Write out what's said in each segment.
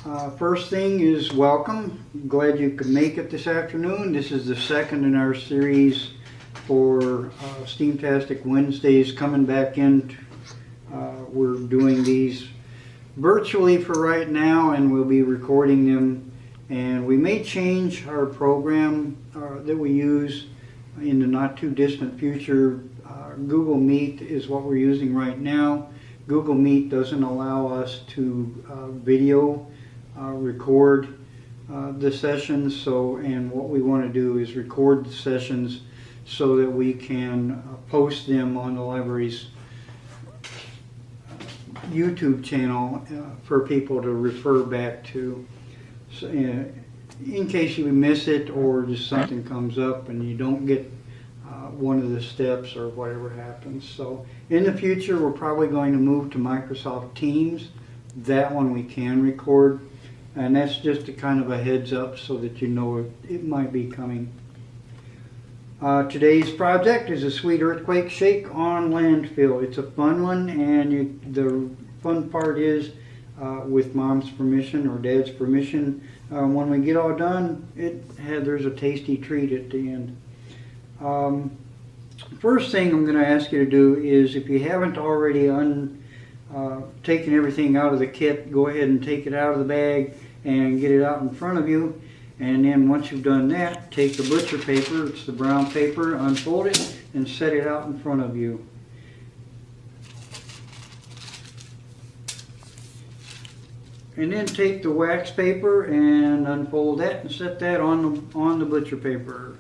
First thing is welcome. Glad you could make it this afternoon. This is the second in our series for STEAM-tastic Wednesdays coming back in. We're doing these virtually for right now, and we'll be recording them. And we may change our program that we use in the not too distant future. Google Meet is what we're using right now. Google Meet doesn't allow us to video record the sessions, and what we want to do is record the sessions so that we can post them on the library's YouTube channel for people to refer back to, so, in case you miss it or just something comes up and you don't get one of the steps or whatever happens. So in the future we're probably going to move to Microsoft Teams. That one we can record, and that's just a kind of a heads up so that you know it might be coming. Today's project is a sweet earthquake shake on landfill. It's a fun one, and the fun part is with mom's permission or dad's permission, when we get all done, there's a tasty treat at the end. First thing I'm going to ask you to do is, if you haven't already taken everything out of the kit, go ahead and take it out of the bag and get it out in front of you. And then once you've done that, take the butcher paper, it's the brown paper, unfold it and set it out in front of you. And then take the wax paper and unfold that and set that on the butcher paper.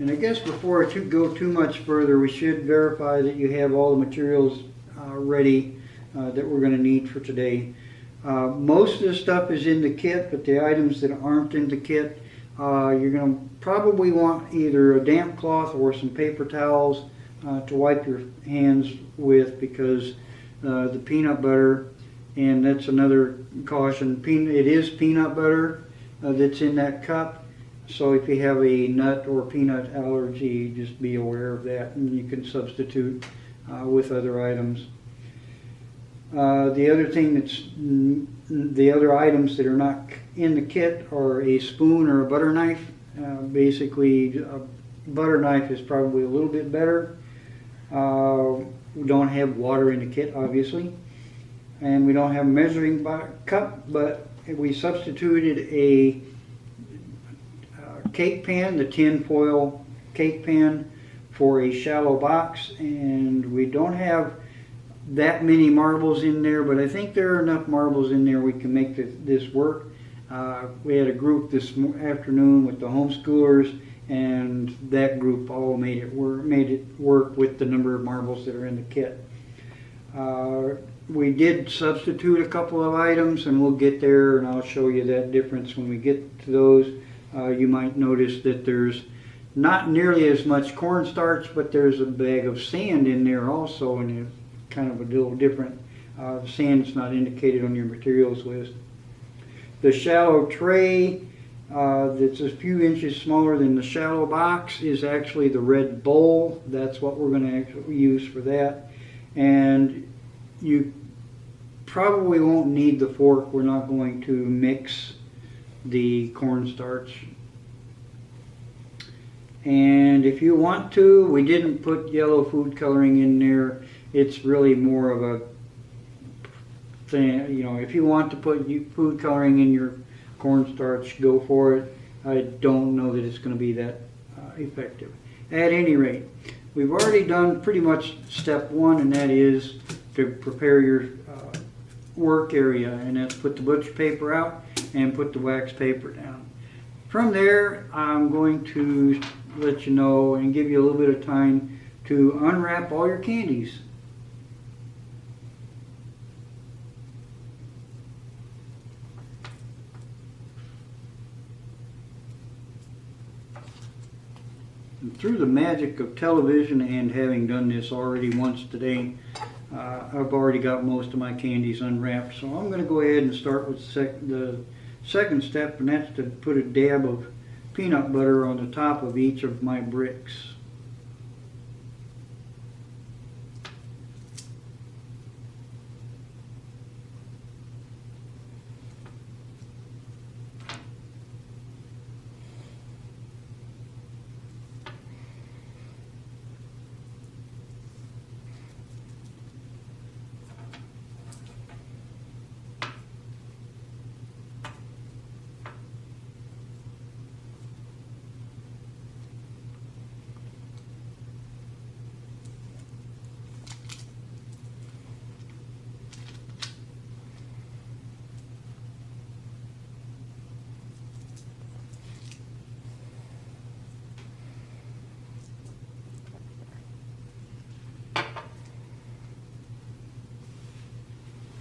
And I guess before I go too much further, we should verify that you have all the materials ready that we're going to need for today. Most of the stuff is in the kit, but the items that aren't in the kit, you're going to probably want either a damp cloth or some paper towels to wipe your hands with, because the peanut butter, and that's another caution, it is peanut butter that's in that cup. So if you have a nut or peanut allergy, just be aware of that, and you can substitute with other items. The other items that are not in the kit are a spoon or a butter knife. Basically, a butter knife is probably a little bit better. We don't have water in the kit, obviously, and we don't have a measuring cup, but we substituted a cake pan, the tin foil cake pan, for a shallow box, and we don't have that many marbles in there, but I think there are enough marbles in there we can make this work. We had a group this afternoon with the homeschoolers, and that group all made it work with the number of marbles that are in the kit. We did substitute a couple of items, and we'll get there, and I'll show you that difference when we get to those. You might notice that there's not nearly as much cornstarch, but there's a bag of sand in there also, and it's kind of a little different. The sand's not indicated on your materials list. The shallow tray that's a few inches smaller than the shallow box is actually the red bowl. That's what we're going to actually use for that. And you probably won't need the fork. We're not going to mix the cornstarch. And if you want to, we didn't put yellow food coloring in there. It's really more of a thing, if you want to put food coloring in your cornstarch, go for it. I don't know that it's going to be that effective. At any rate, we've already done pretty much step one, and that is to prepare your work area, and that's put the butcher paper out and put the wax paper down. From there, I'm going to let you know and give you a little bit of time to unwrap all your candies. And through the magic of television and having done this already once today, I've already got most of my candies unwrapped. So I'm going to go ahead and start with the second step, and that's to put a dab of peanut butter on the top of each of my bricks.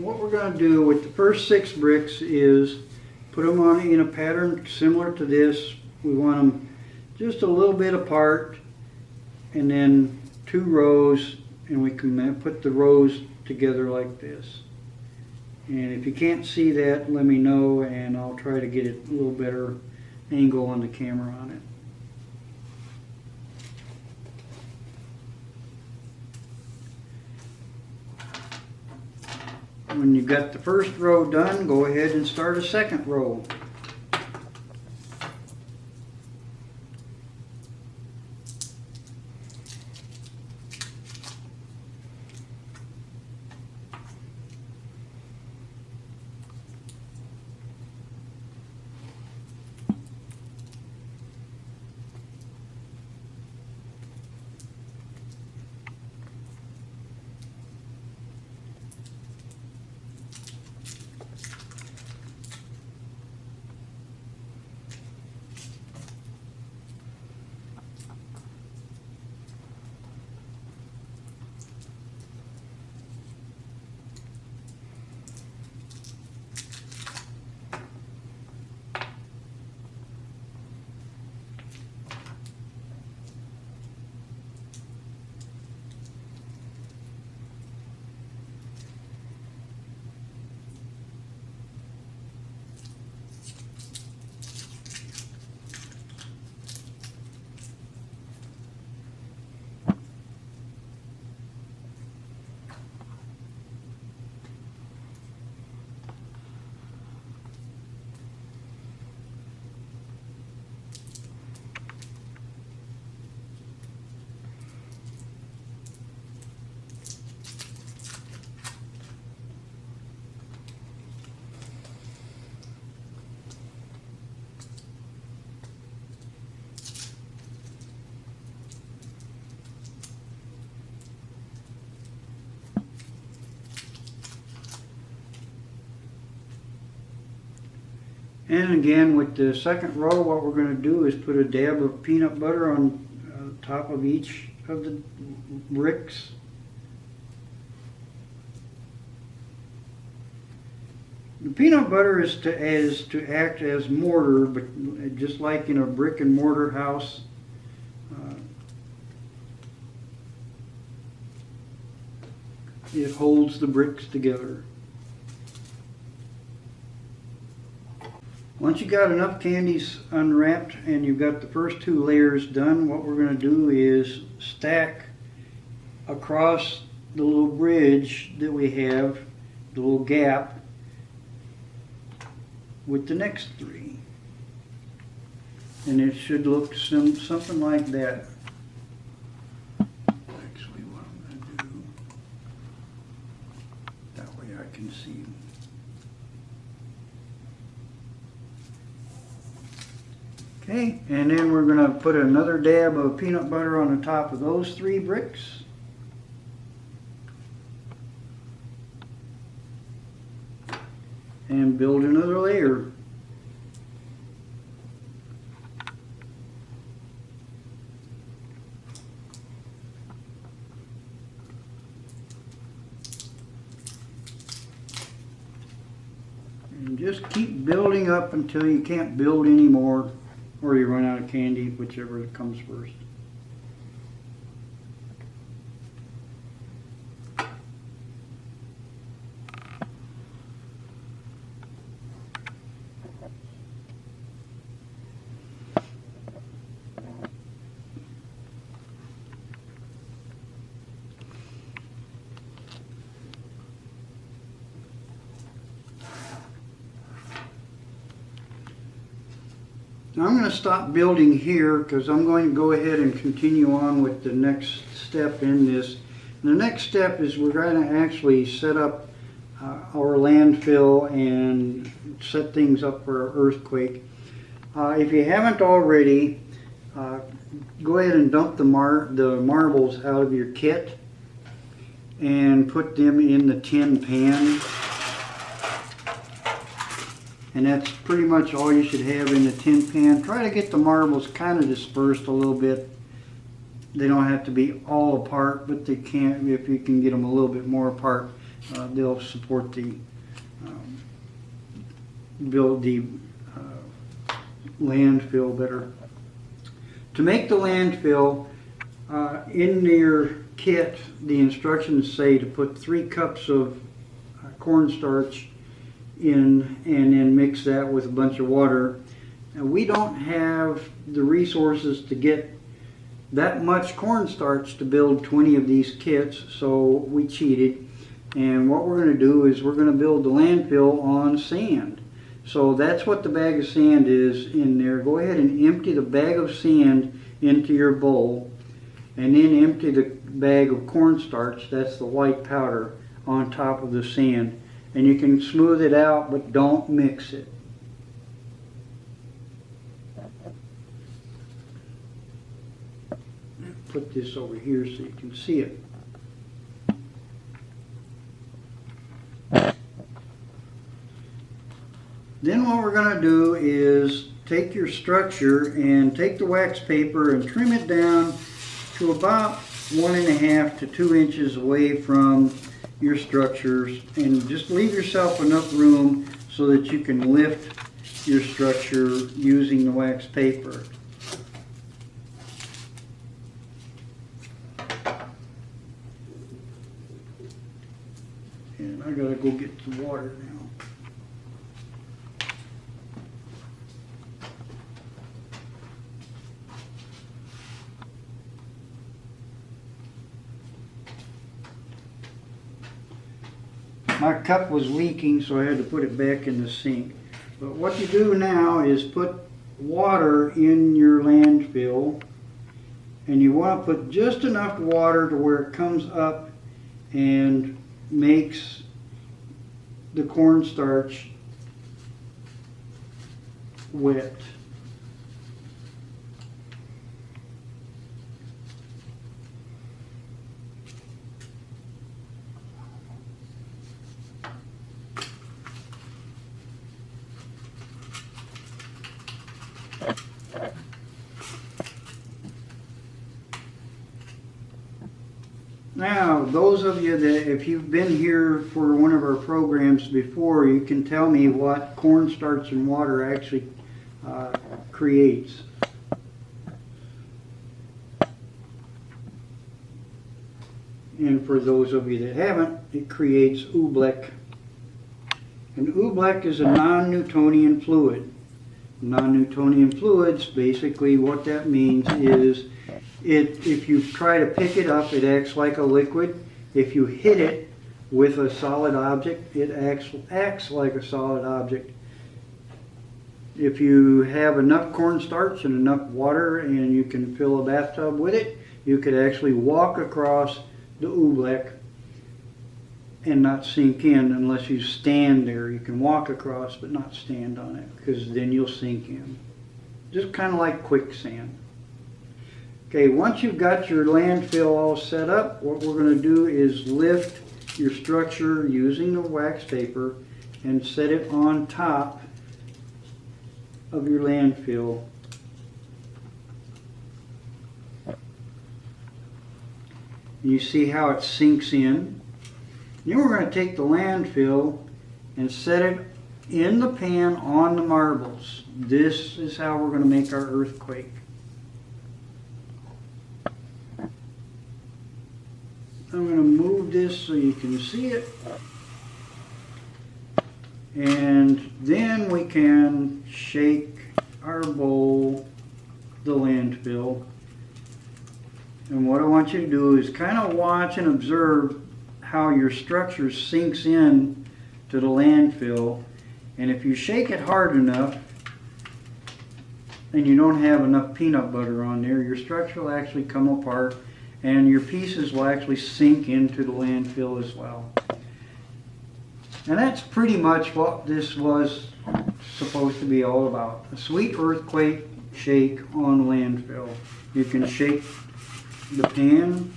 what we're going to do with the first 6 bricks is put them on in a pattern similar to this. We want them just a little bit apart, and then 2 rows, and we can put the rows together like this. And if you can't see that, let me know, and I'll try to get it a little better angle on the camera on it. When you've got the first row done, go ahead and start a second row. And again, with the second row, what we're going to do is put a dab of peanut butter on top of each of the bricks. The peanut butter is to act as mortar, but just like in a brick and mortar house. It holds the bricks together. Once you got enough candies unwrapped and you've got the first 2 layers done, what we're going to do is stack across the little bridge that we have, the little gap, with the next 3. And it should look something like that. Actually, what I'm going to do, that way I can see. Okay, and then we're going to put another dab of peanut butter on the top of those 3 bricks. And build another layer. And just keep building up until you can't build anymore, or you run out of candy, whichever comes first. Now I'm going to stop building here because I'm going to go ahead and continue on with the next step in this. And the next step is we're going to actually set up our landfill and set things up for an earthquake. If you haven't already, go ahead and dump the marbles out of your kit and put them in the tin pan. And that's pretty much all you should have in the tin pan. Try to get the marbles kind of dispersed a little bit. They don't have to be all apart, but they can, if you can get them a little bit more apart, they'll support the build the landfill better. To make the landfill, in your kit, the instructions say to put 3 cups of cornstarch in and then mix that with a bunch of water. And we don't have the resources to get that much cornstarch to build 20 of these kits, so we cheated. And what we're going to do is we're going to build the landfill on sand. So that's what the bag of sand is in there. Go ahead and empty the bag of sand into your bowl, and then empty the bag of cornstarch, that's the white powder, on top of the sand. And you can smooth it out, but don't mix it. Put this over here so you can see it. Then what we're going to do is take your structure and take the wax paper and trim it down to about 1.5 to 2 inches away from your structures, and just leave yourself enough room so that you can lift your structure using the wax paper. And I gotta go get the water now. My cup was leaking, so I had to put it back in the sink. But what you do now is put water in your landfill, and you want to put just enough water to where it comes up and makes the cornstarch wet. Now, those of you that, if you've been here for one of our programs before, you can tell me what cornstarch and water actually creates. And for those of you that haven't, it creates oobleck. And oobleck is a non-Newtonian fluid. Non-Newtonian fluids, basically what that means is if you try to pick it up, it acts like a liquid. If you hit it with a solid object, it acts like a solid object. If you have enough cornstarch and enough water and you can fill a bathtub with it, you could actually walk across the oobleck and not sink in unless you stand there. You can walk across but not stand on it, because then you'll sink in. Just kind of like quicksand. Okay, once you've got your landfill all set up, what we're going to do is lift your structure using the wax paper and set it on top of your landfill. You see how it sinks in. Then we're going to take the landfill and set it in the pan on the marbles. This is how we're going to make our earthquake. I'm going to move this so you can see it. And then we can shake our bowl, the landfill. And what I want you to do is kind of watch and observe how your structure sinks in to the landfill. And if you shake it hard enough and you don't have enough peanut butter on there, your structure will actually come apart and your pieces will actually sink into the landfill as well. And that's pretty much what this was supposed to be all about. A sweet earthquake shake on landfill. You can shake the pan,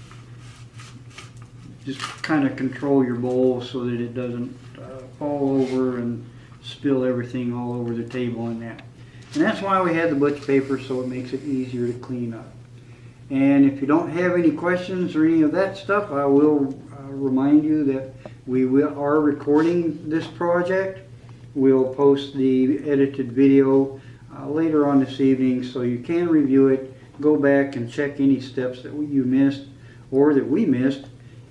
just kind of control your bowl so that it doesn't fall over and spill everything all over the table and that. And that's why we had the butch paper, so it makes it easier to clean up. And if you don't have any questions or any of that stuff, I will remind you that are recording this project. We'll post the edited video later on this evening, so you can review it, go back and check any steps that you missed or that we missed,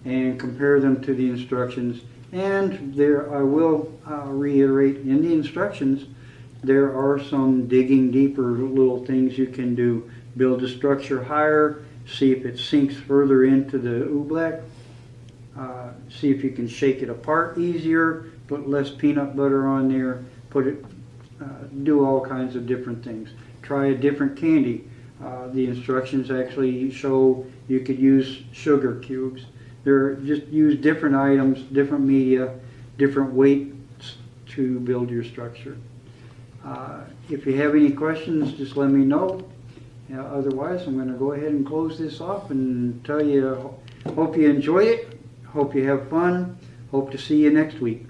and compare them to the instructions. And there, I will reiterate, in the instructions there are some digging deeper little things you can do. Build the structure higher, see if it sinks further into the oobleck, see if you can shake it apart easier, put less peanut butter on there, do all kinds of different things. Try a different candy. The instructions actually show you could use sugar cubes. Just use different items, different media, different weights to build your structure. If you have any questions, just let me know. Otherwise, I'm going to go ahead and close this off and tell you, hope you enjoy it, hope you have fun, hope to see you next week.